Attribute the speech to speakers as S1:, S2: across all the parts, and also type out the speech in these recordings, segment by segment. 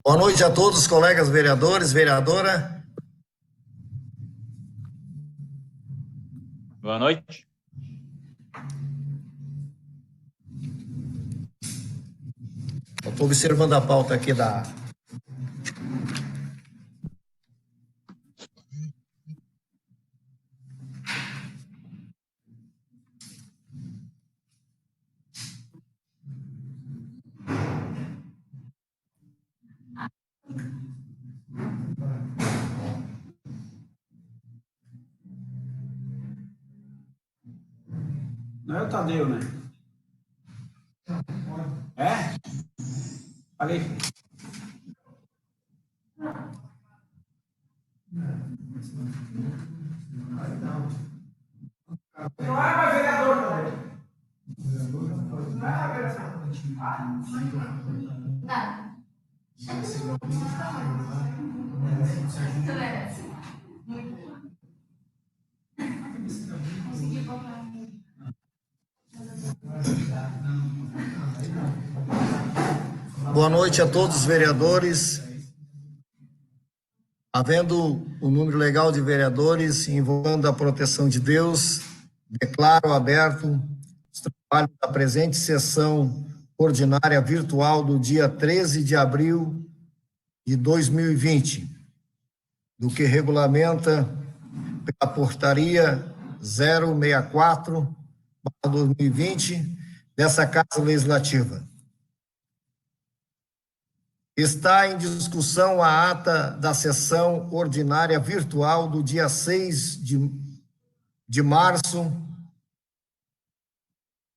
S1: Boa noite a todos, colegas vereadores, vereadora.
S2: Boa noite.
S1: Estou observando a pauta aqui da...
S3: Não é o Tadeu, né? É? Falei. Não é mais vereador, Tadeu. Não é mais vereador.
S1: Boa noite a todos os vereadores. Havendo o número legal de vereadores envolvendo a proteção de Deus, declaro aberto os trabalhos da presente sessão ordinária virtual do dia 13 de abril de 2020, do que regulamenta pela portaria 064/2020 dessa Casa Legislativa. Está em discussão a ata da sessão ordinária virtual do dia 6 de março,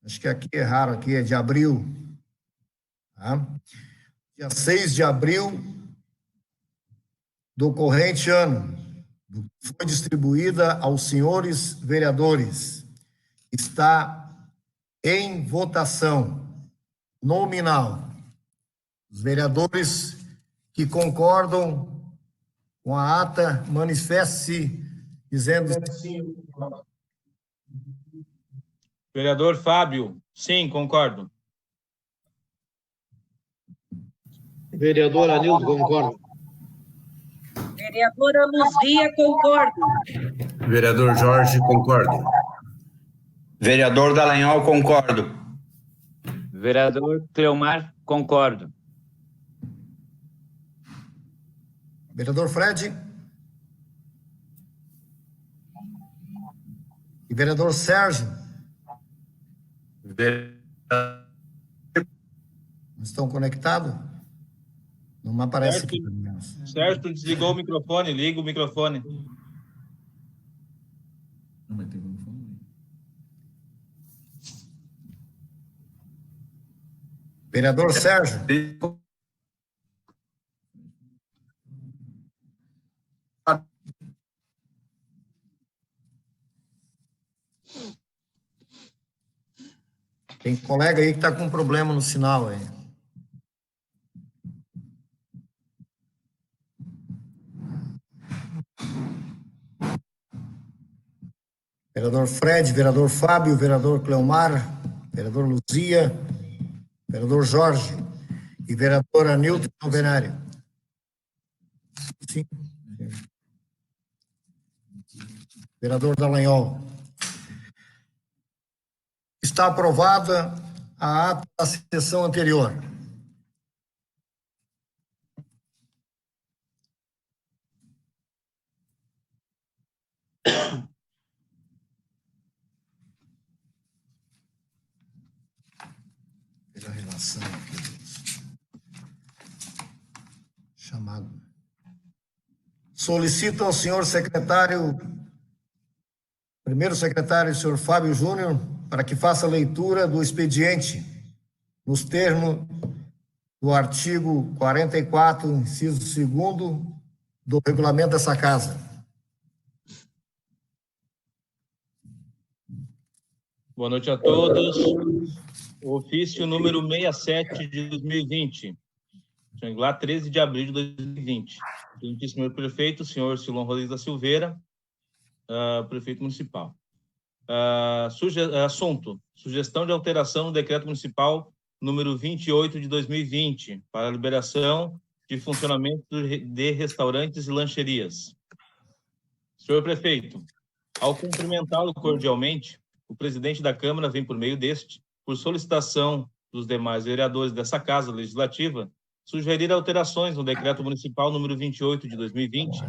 S1: acho que aqui erraram, aqui é de abril, tá? Dia 6 de abril do corrente ano, foi distribuída aos senhores vereadores. Está em votação nominal. Os vereadores que concordam com a ata, manifeste-se dizendo sim.
S2: Vereador Fábio, sim, concordo.
S4: Vereador Anildo, concordo.
S5: Vereadora Luzia, concordo.
S6: Vereador Jorge, concordo.
S7: Vereador Dallagnol, concordo.
S2: Vereador Cleomar, concordo.
S1: Vereador Fred. E vereador Sérgio. Estão conectados? Não me aparece
S2: Certo.
S1: aqui, pelo menos.
S2: Sérgio, desligou o microfone, liga o microfone.
S1: Vereador Sérgio. Tem colega aí que está com problema no sinal aí. Vereador Fred, vereador Fábio, vereador Cleomar, vereador Luzia, vereador Jorge e vereador Anilton Venário. Sim. Vereador Dallagnol. Está aprovada a ata da sessão anterior. Pela relação aqui. Chamado. Solicito ao senhor secretário, primeiro secretário, senhor Fábio Júnior, para que faça a leitura do expediente nos termos do artigo 44, inciso 2º do regulamento dessa casa.
S2: Boa noite a todos. Ofício número 67 de 2020. Triangular 13 de abril de 2020. Excelentíssimo senhor prefeito, senhor Silon Rodrigues da Silveira, prefeito municipal. Assunto: sugestão de alteração no decreto municipal número 28 de 2020 para a liberação de funcionamento de restaurantes e lancherias. Senhor Prefeito, ao cumprimentá-lo cordialmente, o presidente da Câmara vem por meio deste, por solicitação dos demais vereadores dessa Casa Legislativa, sugerir alterações no Decreto Municipal número 28 de 2020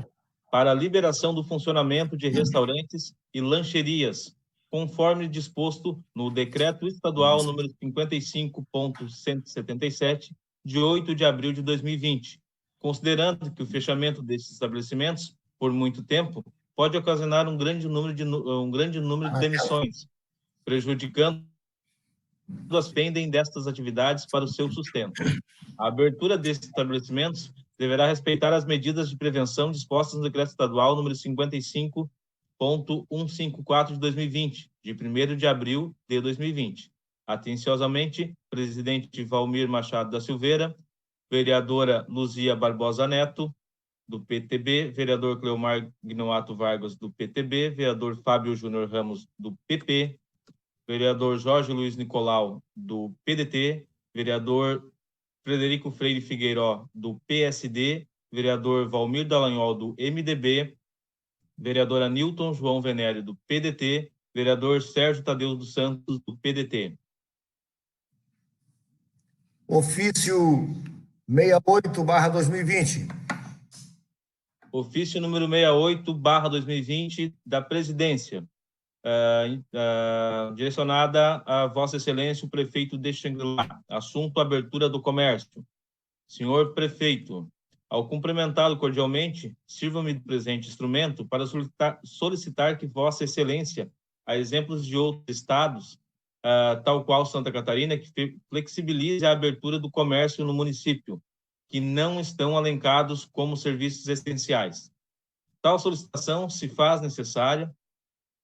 S2: para a liberação do funcionamento de restaurantes e lancherias, conforme disposto no Decreto Estadual número 55.177, de 8 de abril de 2020, considerando que o fechamento desses estabelecimentos, por muito tempo, pode ocasionar um grande número de demissões, prejudicando as que dependem destas atividades para o seu sustento. A abertura desses estabelecimentos deverá respeitar as medidas de prevenção dispostas no Decreto Estadual número 55.154 de 2020, de 1º de abril de 2020. Atenciosamente, presidente Valmir Machado da Silveira, vereadora Luzia Barbosa Neto, do PTB, vereador Cleomar Gnoato Vargas, do PTB, vereador Fábio Júnior Ramos, do PP, vereador Jorge Luiz Nicolau, do PDT, vereador Frederico Freire Figueiró, do PSD, vereador Valmir Dallagnol, do MDB, vereadora Nilton João Venério, do PDT, vereador Sérgio Tadeu dos Santos, do PDT.
S1: Ofício 68/2020.
S2: Ofício número 68/2020 da Presidência, direcionada a Vossa Excelência, o Prefeito de Xangri-Lá. Assunto: abertura do comércio. Senhor Prefeito, ao cumprimentá-lo cordialmente, sirva-me do presente instrumento para solicitar que Vossa Excelência, a exemplos de outros estados, tal qual Santa Catarina, que flexibilize a abertura do comércio no município, que não estão elencados como serviços essenciais. Tal solicitação se faz necessária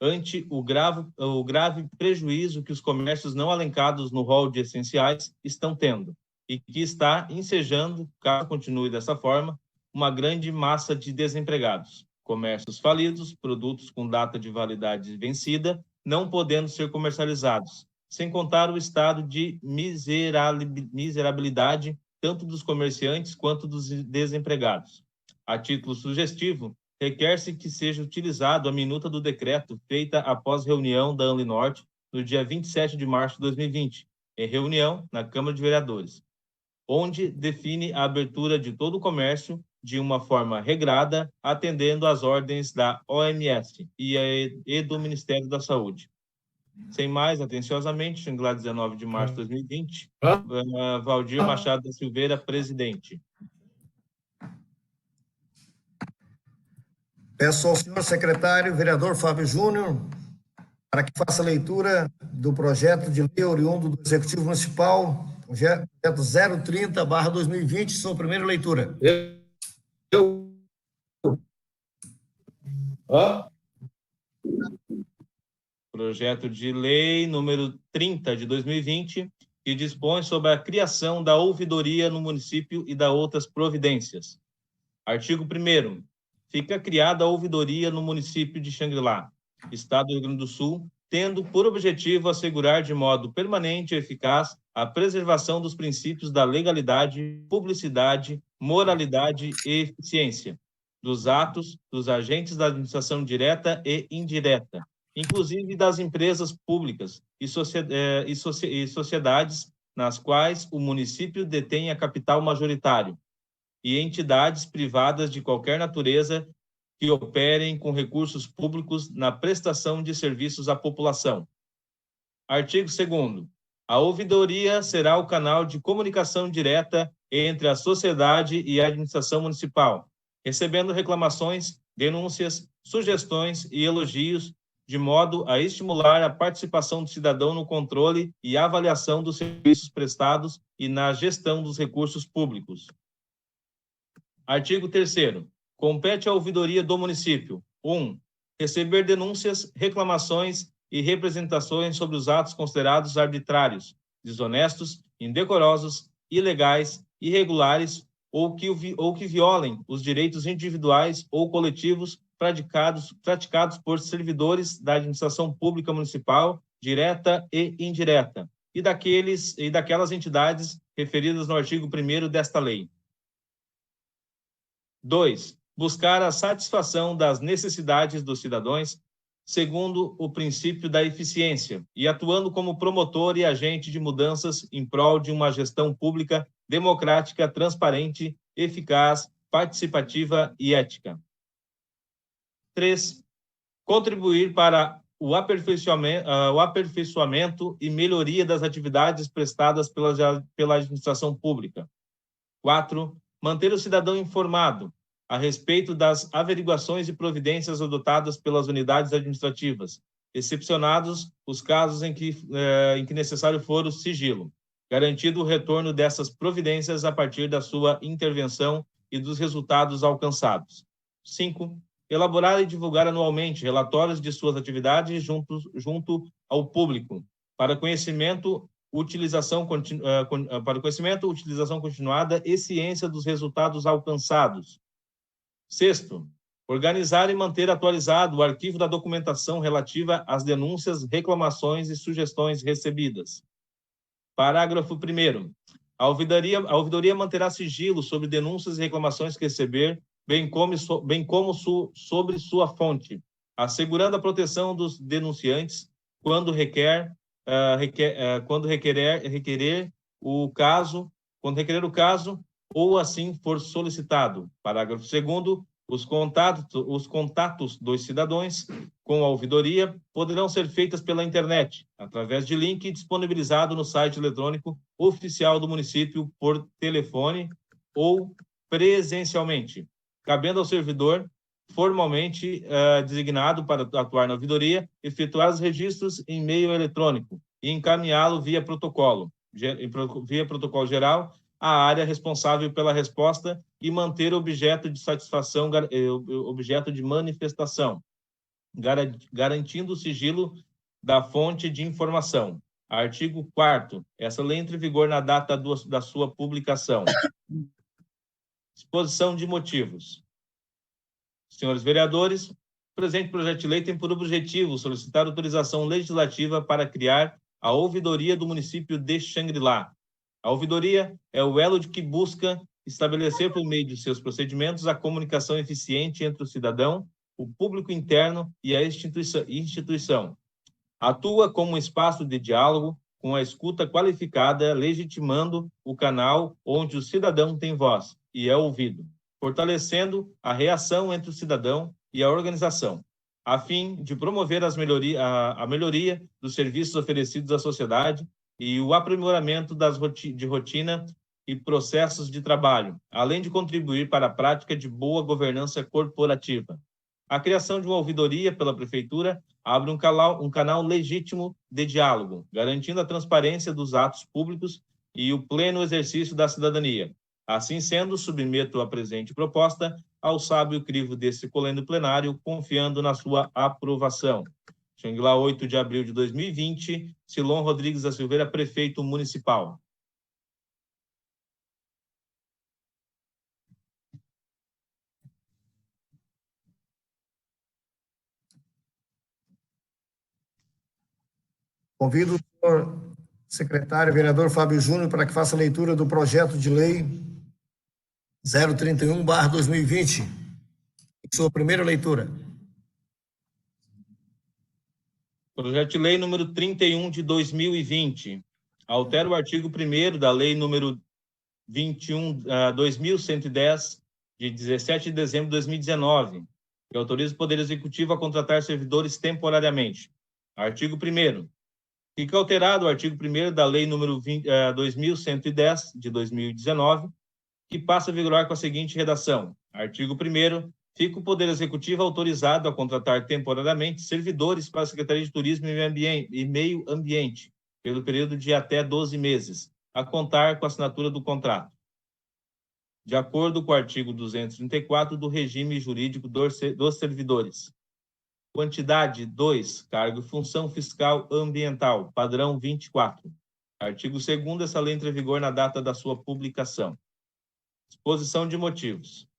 S2: ante o grave prejuízo que os comércios não elencados no rol de essenciais estão tendo e que está ensejando, caso continue dessa forma, uma grande massa de desempregados, comércios falidos, produtos com data de validade vencida, não podendo ser comercializados, sem contar o estado de miserabilidade tanto dos comerciantes quanto dos desempregados. A título sugestivo, requer-se que seja utilizado a minuta do decreto feita após reunião da ANLINORTE no dia 27 de março de 2020, em reunião na Câmara de Vereadores, onde define a abertura de todo o comércio de uma forma regrada, atendendo às ordens da OMS e do Ministério da Saúde. Sem mais, atenciosamente, Xangri-Lá, 19 de março de 2020, Valdir Machado da Silveira, presidente.
S1: Peço ao senhor secretário, vereador Fábio Júnior, para que faça a leitura do projeto de lei oriundo do Executivo Municipal, projeto 030/2020, sua primeira leitura.
S2: Projeto de lei número 30 de 2020, que dispõe sobre a criação da ouvidoria no município e da outras providências. Artigo 1º. Fica criada a ouvidoria no município de Xangri-Lá, Estado do Rio Grande do Sul, tendo por objetivo assegurar de modo permanente e eficaz a preservação dos princípios da legalidade, publicidade, moralidade e eficiência dos atos dos agentes da administração direta e indireta, inclusive das empresas públicas e sociedades nas quais o município detém a capital majoritário, e entidades privadas de qualquer natureza que operem com recursos públicos na prestação de serviços à população. Artigo 2º. A ouvidoria será o canal de comunicação direta entre a sociedade e a administração municipal, recebendo reclamações, denúncias, sugestões e elogios, de modo a estimular a participação do cidadão no controle e avaliação dos serviços prestados e na gestão dos recursos públicos. Artigo 3º. Compete à ouvidoria do município: 1. Receber denúncias, reclamações e representações sobre os atos considerados arbitrários, desonestos, indecorosos, ilegais, irregulares ou que violem os direitos individuais ou coletivos praticados por servidores da administração pública municipal, direta e indireta, e daquelas entidades referidas no artigo 1º desta lei. 2. Buscar a satisfação das necessidades dos cidadãos, segundo o princípio da eficiência, e atuando como promotor e agente de mudanças em prol de uma gestão pública democrática, transparente, eficaz, participativa e ética. 3. Contribuir para o aperfeiçoamento e melhoria das atividades prestadas pela administração pública. 4. Manter o cidadão informado a respeito das averiguações e providências adotadas pelas unidades administrativas, excepcionados os casos em que necessário for o sigilo, garantido o retorno dessas providências a partir da sua intervenção e dos resultados alcançados. 5. Elaborar e divulgar anualmente relatórios de suas atividades junto ao público, para conhecimento, utilização continuada e ciência dos resultados alcançados. 6. Organizar e manter atualizado o arquivo da documentação relativa às denúncias, reclamações e sugestões recebidas. Parágrafo 1º. A ouvidoria manterá sigilo sobre denúncias e reclamações que receber, bem como sobre sua fonte, assegurando a proteção dos denunciantes quando requerer o caso ou assim for solicitado. Parágrafo 2º. Os contatos dos cidadãos com a ouvidoria poderão ser feitos pela internet, através de link disponibilizado no site eletrônico oficial do município, por telefone ou presencialmente, cabendo ao servidor formalmente designado para atuar na ouvidoria, efetuar os registros em meio eletrônico e encaminhá-lo via protocolo geral à área responsável pela resposta e manter objeto de satisfação, objeto de manifestação, garantindo o sigilo da fonte de informação. Artigo 4º. Essa lei entra em vigor na data da sua publicação. Exposição de motivos. Senhores vereadores, o presente projeto de lei tem por objetivo solicitar autorização legislativa para criar a ouvidoria do município de Xangri-Lá. A ouvidoria é o elo que busca estabelecer, por meio de seus procedimentos, a comunicação eficiente entre o cidadão, o público interno e a instituição. Atua como um espaço de diálogo com a escuta qualificada, legitimando o canal onde o cidadão tem voz e é ouvido, fortalecendo a reação entre o cidadão e a organização, a fim de promover a melhoria dos serviços oferecidos à sociedade e o aprimoramento de rotina e processos de trabalho, além de contribuir para a prática de boa governança corporativa. A criação de uma ouvidoria pela Prefeitura abre um canal legítimo de diálogo, garantindo a transparência dos atos públicos e o pleno exercício da cidadania. Assim sendo, submeto a presente proposta ao sábio crivo desse colênio plenário, confiando na sua aprovação. Xangri-Lá, 8 de abril de 2020, Silon Rodrigues da Silveira, prefeito municipal.
S1: Convido o senhor secretário, vereador Fábio Júnior, para que faça a leitura do projeto de lei 031/2020. Em sua primeira leitura.
S2: Projeto de lei número 31 de 2020. Altera o artigo 1º da lei número 21.2110, de 17 de dezembro de 2019, que autoriza o Poder Executivo a contratar servidores temporariamente. Artigo 1º. Fica alterado o artigo 1º da lei número 2110, de 2019, que passa a vigorar com a seguinte redação. Artigo 1º. Fica o Poder Executivo autorizado a contratar temporariamente servidores para a Secretaria de Turismo e Meio Ambiente, pelo período de até 12 meses, a contar com a assinatura do contrato, de acordo com o artigo 234 do regime jurídico dos servidores. Quantidade 2, cargo e função fiscal ambiental, padrão 24. Artigo 2º, essa lei entra em vigor na data da sua publicação. Exposição de motivos.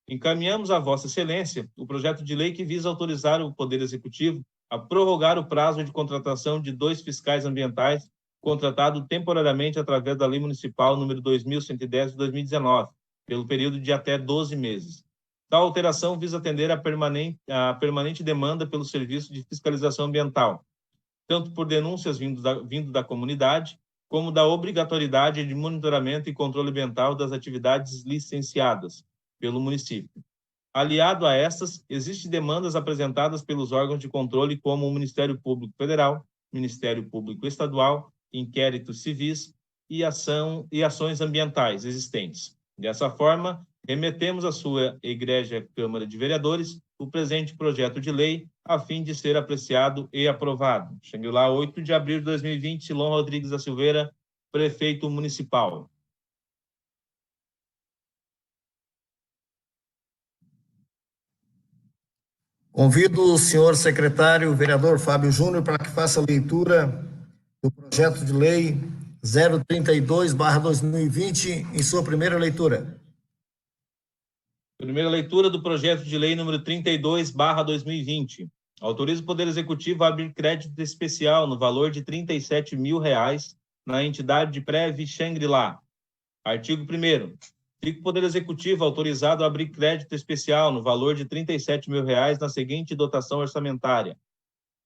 S2: Encaminhamos a Vossa Excelência o projeto de lei que visa autorizar o Poder Executivo a prorrogar o prazo de contratação de 2 fiscais ambientais contratados temporariamente através da Lei Municipal número 2110 de 2019, pelo período de até 12 meses. Tal alteração visa atender a permanente demanda pelo serviço de fiscalização ambiental, tanto por denúncias vindo da comunidade, como da obrigatoriedade de monitoramento e controle ambiental das atividades licenciadas pelo município. Aliado a estas, existem demandas apresentadas pelos órgãos de controle, como o Ministério Público Federal, Ministério Público Estadual, inquéritos civis e ações ambientais existentes. Dessa forma, remetemos à sua Egrégia Câmara de Vereadores o presente projeto de lei, a fim de ser apreciado e aprovado. Xangri-Lá, 8 de abril de 2020, Silon Rodrigues da Silveira, prefeito municipal.
S1: Convido o senhor secretário, vereador Fábio Júnior, para que faça a leitura do projeto de lei 032/2020 em sua primeira leitura.
S2: Primeira leitura do projeto de lei número 32/2020. Autoriza o Poder Executivo a abrir crédito especial no valor de R$ 37.000 na entidade de Prev Xangri-Lá. Artigo 1º. Fica o Poder Executivo autorizado a abrir crédito especial no valor de R$ 37.000 na seguinte dotação orçamentária.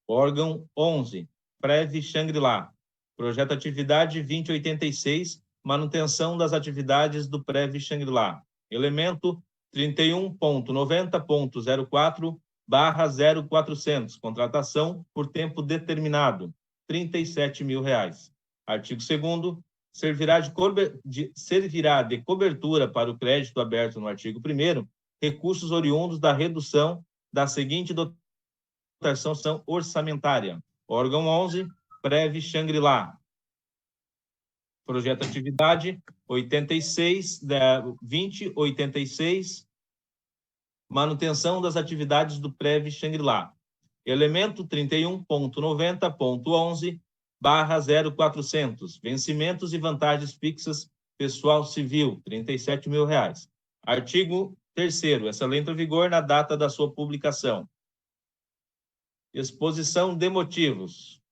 S2: Órgão 11, Prev Xangri-Lá. Projeto Atividade 2086, manutenção das atividades do Prev Xangri-Lá. Elemento 31.90.04/0400, contratação por tempo determinado, R$ 37.000. Artigo 2º, servirá de cobertura para o crédito aberto no artigo 1º, recursos oriundos da redução da seguinte dotação orçamentária. Órgão 11, Prev Xangri-Lá. Projeto Atividade 2086, manutenção das atividades do Prev Xangri-Lá. Elemento 31.90.11/0400, vencimentos e vantagens fixas, pessoal civil, R$ 37.000. Artigo 3º, essa lei entra em vigor na data da sua publicação. Exposição de motivos.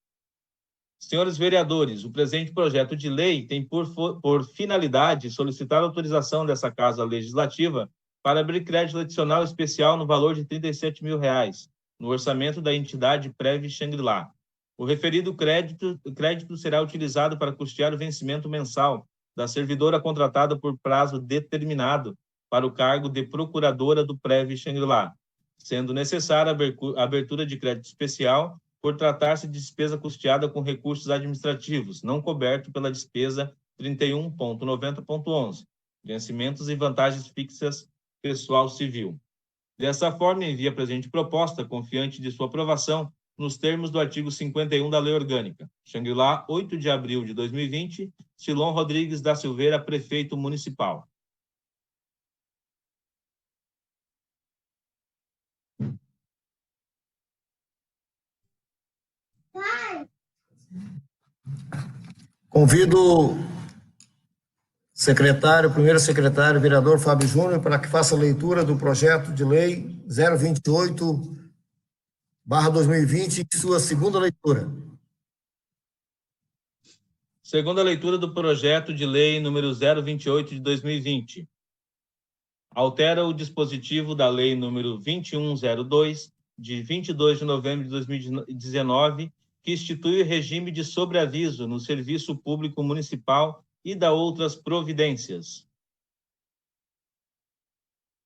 S2: Senhores vereadores, o presente projeto de lei tem por finalidade solicitar a autorização dessa Casa Legislativa para abrir crédito adicional especial no valor de R$ 37.000 no orçamento da entidade Prev Xangri-Lá. O referido crédito será utilizado para custear o vencimento mensal da servidora contratada por prazo determinado para o cargo de procuradora do Prev Xangri-Lá, sendo necessária a abertura de crédito especial por tratar-se de despesa custeada com recursos administrativos, não coberto pela despesa 31.90.11, vencimentos e vantagens fixas, pessoal civil. Dessa forma, envia a presente proposta, confiante de sua aprovação, nos termos do artigo 51 da Lei Orgânica. Xangri-Lá, 8 de abril de 2020, Silon Rodrigues da Silveira, prefeito municipal.
S1: Convido o primeiro secretário, vereador Fábio Júnior, para que faça a leitura do projeto de lei 028/2020 em sua segunda leitura.
S2: Segunda leitura do projeto de lei número 028 de 2020. Altera o dispositivo da lei número 2102, de 22 de novembro de 2019, que institui o regime de sobreaviso no serviço público municipal e dá outras providências.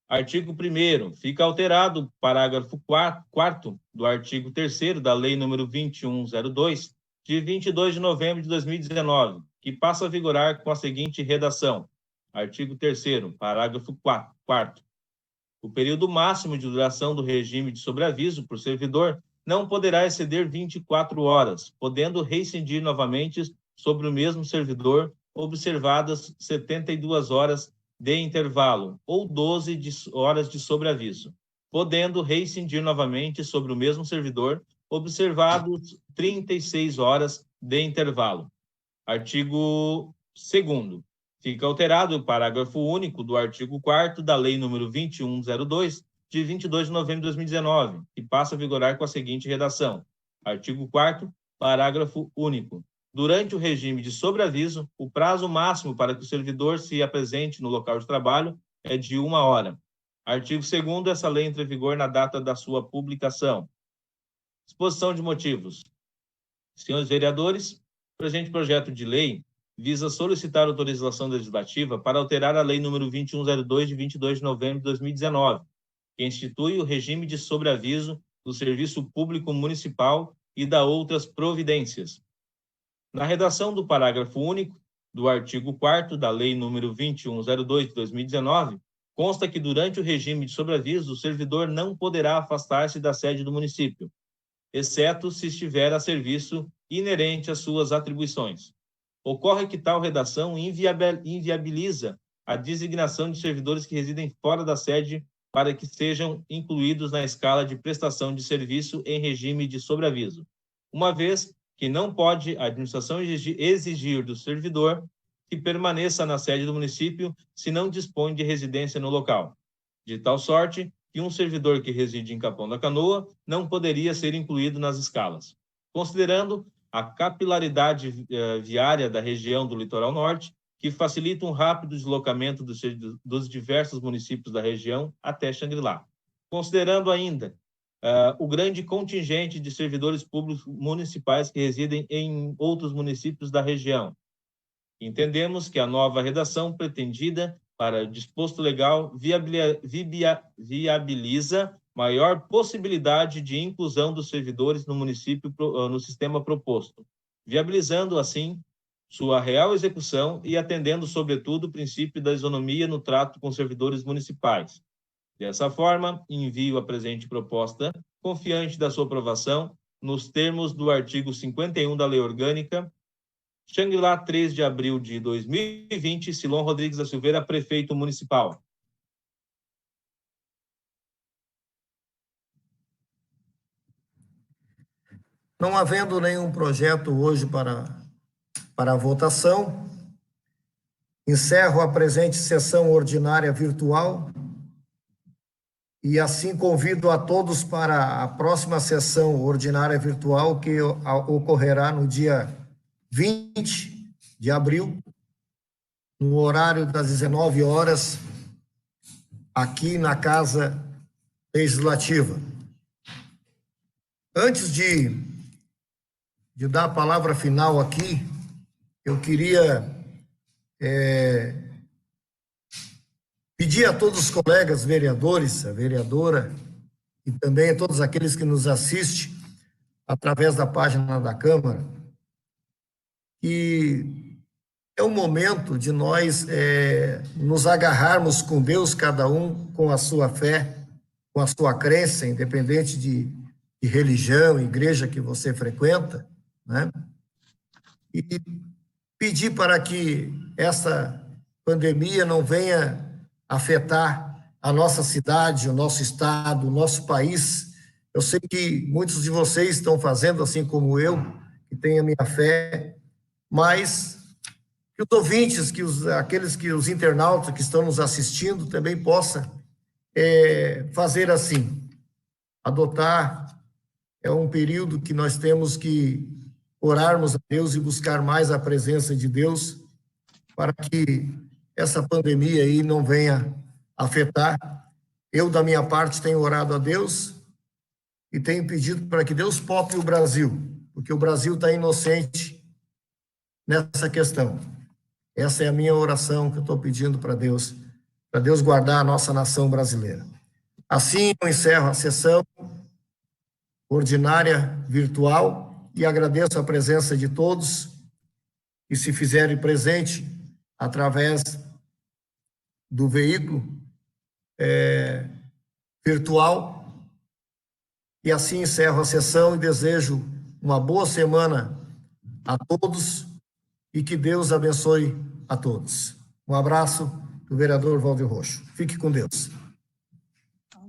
S2: Artigo 1º. Fica alterado o parágrafo 4º do artigo 3º da Lei nº 2102, de 22 de novembro de 2019, que passa a vigorar com a seguinte redação. Artigo 3º, parágrafo 4º. O período máximo de duração do regime de sobreaviso por servidor não poderá exceder 24 horas, podendo rescindir novamente sobre o mesmo servidor, observadas 72 horas de intervalo, ou 12 horas de sobreaviso, podendo rescindir novamente sobre o mesmo servidor, observados 36 horas de intervalo. Artigo 2º. Fica alterado o parágrafo único do artigo 4º da Lei nº 2102, de 22 de novembro de 2019, que passa a vigorar com a seguinte redação. Artigo 4º, parágrafo único. Durante o regime de sobreaviso, o prazo máximo para que o servidor se apresente no local de trabalho é de 1 hora. Artigo 2º, essa lei entra em vigor na data da sua publicação. Exposição de motivos. Senhores vereadores, o presente projeto de lei visa solicitar autorização legislativa para alterar a Lei nº 2102, de 22 de novembro de 2019, que institui o regime de sobreaviso do Serviço Público Municipal e da outras providências. Na redação do parágrafo único do artigo 4º da Lei nº 2102 de 2019, consta que durante o regime de sobreaviso, o servidor não poderá afastar-se da sede do município, exceto se estiver a serviço inerente às suas atribuições. Ocorre que tal redação inviabiliza a designação de servidores que residem fora da sede para que sejam incluídos na escala de prestação de serviço em regime de sobreaviso, uma vez que não pode a administração exigir do servidor que permaneça na sede do município se não dispõe de residência no local, de tal sorte que um servidor que reside em Capão da Canoa não poderia ser incluído nas escalas. Considerando a capilaridade viária da região do litoral norte, que facilita um rápido deslocamento dos diversos municípios da região até Xangri-Lá. Considerando ainda o grande contingente de servidores públicos municipais que residem em outros municípios da região. Entendemos que a nova redação pretendida para o disposto legal viabiliza maior possibilidade de inclusão dos servidores no município no sistema proposto, viabilizando, assim, sua real execução e atendendo, sobretudo, o princípio da isonomia no trato com servidores municipais. Dessa forma, envio a presente proposta, confiante da sua aprovação, nos termos do artigo 51 da Lei Orgânica, Xangri-Lá, 3 de abril de 2020, Silon Rodrigues da Silveira, prefeito municipal.
S1: Não havendo nenhum projeto hoje para a votação, encerro a presente sessão ordinária virtual e assim convido a todos para a próxima sessão ordinária virtual que ocorrerá no dia 20 de abril, no horário das 19 horas, aqui na Casa Legislativa. Antes de dar a palavra final aqui, eu queria pedir a todos os colegas vereadores, a vereadora, e também a todos aqueles que nos assistem através da página da Câmara, que é o momento de nós nos agarrarmos com Deus, cada um com a sua fé, com a sua crença, independente de religião, igreja que você frequenta, né? E pedir para que essa pandemia não venha afetar a nossa cidade, o nosso estado, o nosso país. Eu sei que muitos de vocês estão fazendo assim como eu, que tenho a minha fé, mas que os ouvintes, os internautas que estão nos assistindo também possam fazer assim, adotar. É um período que nós temos que orarmos a Deus e buscar mais a presença de Deus para que essa pandemia aí não venha afetar. Eu, da minha parte, tenho orado a Deus e tenho pedido para que Deus poupe o Brasil, porque o Brasil está inocente nessa questão. Essa é a minha oração que eu estou pedindo para Deus guardar a nossa nação brasileira. Assim, eu encerro a sessão ordinária virtual e agradeço a presença de todos que se fizerem presente através do veículo virtual. E assim encerro a sessão e desejo uma boa semana a todos e que Deus abençoe a todos. Um abraço do vereador Valdir Roxo. Fique com Deus.